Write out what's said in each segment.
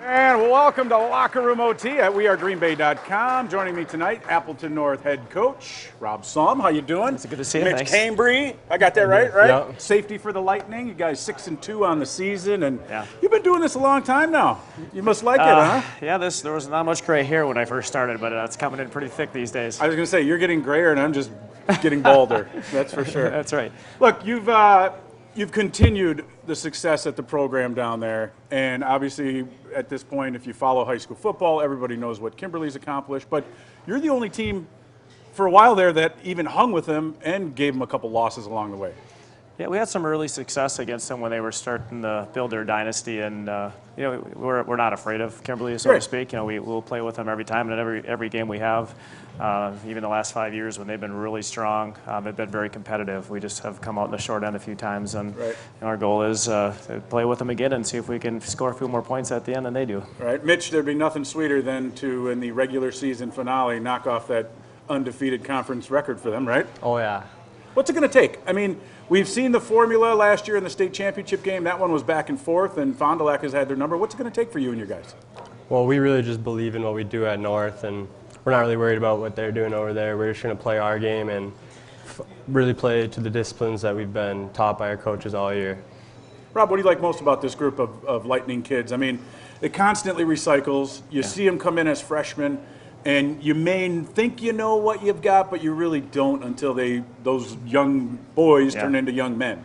And welcome to Locker Room OT at wearegreenbay.com. Joining me tonight, Appleton North head coach Rob Somm. How you doing? It's good to see you. Mitch Thanks. Cambry. I got that right? Yep. Safety for the Lightning. You guys 6-2 on the season, and Yeah. you've been doing this a long time now. You must like it, huh? Yeah, there was not much gray hair when I first started, but it's coming in pretty thick these days. I was going to say, you're getting grayer, and I'm just getting balder. That's for sure. That's right. Look, you've continued the success at the program down there, and obviously at this point, if you follow high school football, everybody knows what Kimberly's accomplished. But you're the only team for a while there that even hung with them and gave them a couple losses along the way. Yeah, we had some early success against them when they were starting to build their dynasty, and we're not afraid of Kimberly, so to speak. We'll play with them every time, and every game we have. Even the last 5 years when they've been really strong, they've been very competitive. We just have come out in the short end a few times, and our goal is to play with them again and see if we can score a few more points at the end than they do. Right, Mitch, there'd be nothing sweeter than to, in the regular season finale, knock off that undefeated conference record for them, right? Oh, yeah. What's it going to take? I mean, we've seen the formula last year in the state championship game. That one was back and forth, and Fond du Lac has had their number. What's it going to take for you and your guys? Well, we really just believe in what we do at North, and we're not really worried about what they're doing over there. We're just going to play our game and really play to the disciplines that we've been taught by our coaches all year. Rob, what do you like most about this group of Lightning kids? I mean, it constantly recycles. You see them come in as freshmen, and you may think you know what you've got, but you really don't until those young boys turn into young men.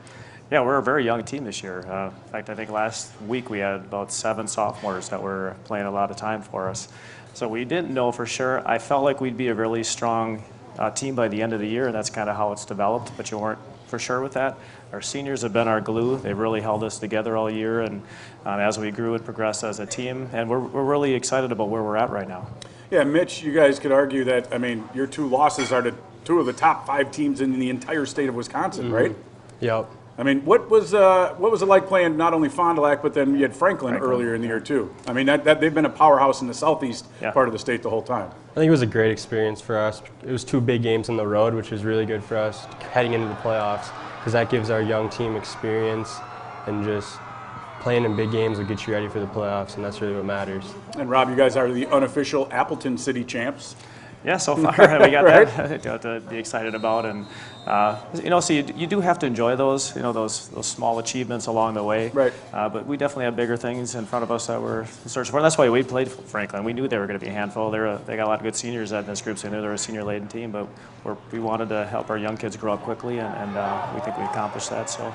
Yeah, we're a very young team this year. In fact, I think last week we had about 7 sophomores that were playing a lot of time for us. So we didn't know for sure. I felt like we'd be a really strong team by the end of the year, and that's kind of how it's developed, but you weren't for sure with that. Our seniors have been our glue. They've really held us together all year, and as we grew and progressed as a team, and we're really excited about where we're at right now. Yeah, Mitch, you guys could argue that, I mean, your 2 losses are to 2 of the top 5 teams in the entire state of Wisconsin, right? Yep. I mean, what was it like playing not only Fond du Lac, but then you had Franklin earlier in the year too? I mean, that they've been a powerhouse in the southeast part of the state the whole time. I think it was a great experience for us. It was 2 big games on the road, which was really good for us heading into the playoffs, because that gives our young team experience, and just playing in big games will get you ready for the playoffs, and that's really what matters. And Rob, you guys are the unofficial Appleton City champs. Yeah, so far we got that to be excited about, and so you do have to enjoy those, those small achievements along the way. Right. But we definitely have bigger things in front of us that we're searching for. And that's why we played Franklin. We knew they were going to be a handful. They got a lot of good seniors in this group, so we knew they were a senior-laden team. But we wanted to help our young kids grow up quickly, and we think we accomplished that. So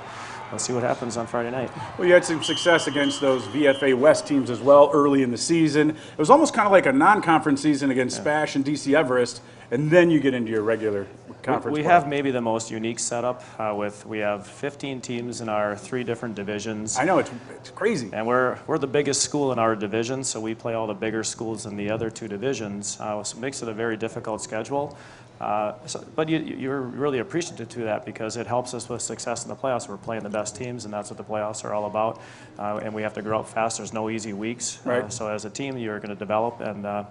let's see what happens on Friday night. Well, you had some success against those VFA West teams as well early in the season. It was almost kind of like a non-conference season against Spash and DC Everest, and then you get into your regular conference. We have maybe the most unique setup we have 15 teams in our 3 different divisions. I know, it's crazy. And we're the biggest school in our division, so we play all the bigger schools in the other 2 divisions. So it makes it a very difficult schedule. But you're really appreciative to that because it helps us with success in the playoffs. We're playing the best teams, and that's what the playoffs are all about. And we have to grow up fast. There's no easy weeks. Right. So as a team, you're going to develop and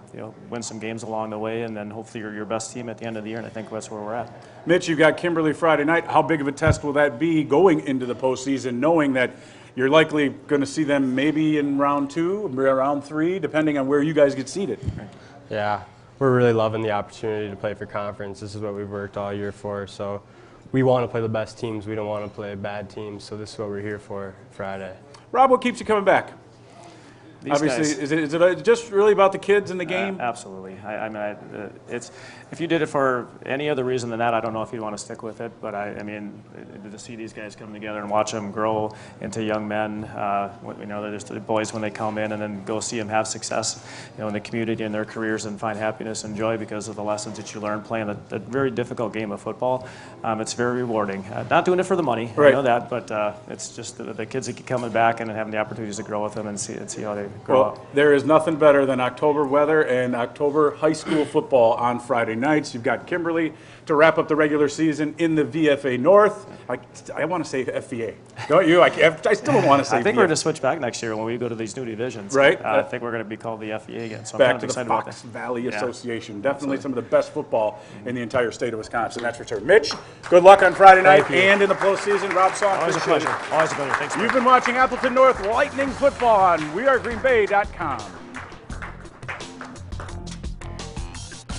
win some games along the way, and then hopefully you're your best team at the end of the year. And I think that's where we're at. Mitch, you've got Kimberly Friday night. How big of a test will that be going into the postseason, knowing that you're likely going to see them maybe in round 2, round 3, depending on where you guys get seated? Right. Yeah. We're really loving the opportunity to play for conference. This is what we've worked all year for. So we want to play the best teams. We don't want to play bad teams. So this is what we're here for Friday. Rob, what keeps you coming back? These Obviously, guys, is it just really about the kids in the game? Absolutely. I mean, it's if you did it for any other reason than that, I don't know if you'd want to stick with it. But I mean, to see these guys come together and watch them grow into young men, they're just the boys when they come in, and then go see them have success, in the community and their careers, and find happiness and joy because of the lessons that you learn playing a very difficult game of football. It's very rewarding. Not doing it for the money, right. I know that, but it's just the kids that keep coming back and having the opportunities to grow with them and see how they grow up. There is nothing better than October weather and October high school football on Friday nights. You've got Kimberly to wrap up the regular season in the VFA North. I want to say FVA. Don't you? I still don't want to say I think VFA. we're going to switch back next year when we go to these new divisions. Right. I think we're going to be called the FVA again. So I'm back kind of to the excited about Fox that. Valley Association. Definitely some of the best football in the entire state of Wisconsin. That's for sure. Mitch, good luck on Friday night and in the postseason. Rob Somm. Always a pleasure. Always a pleasure. Thanks. You've been watching Appleton North Lightning football on We Are Green AppletonBay.com.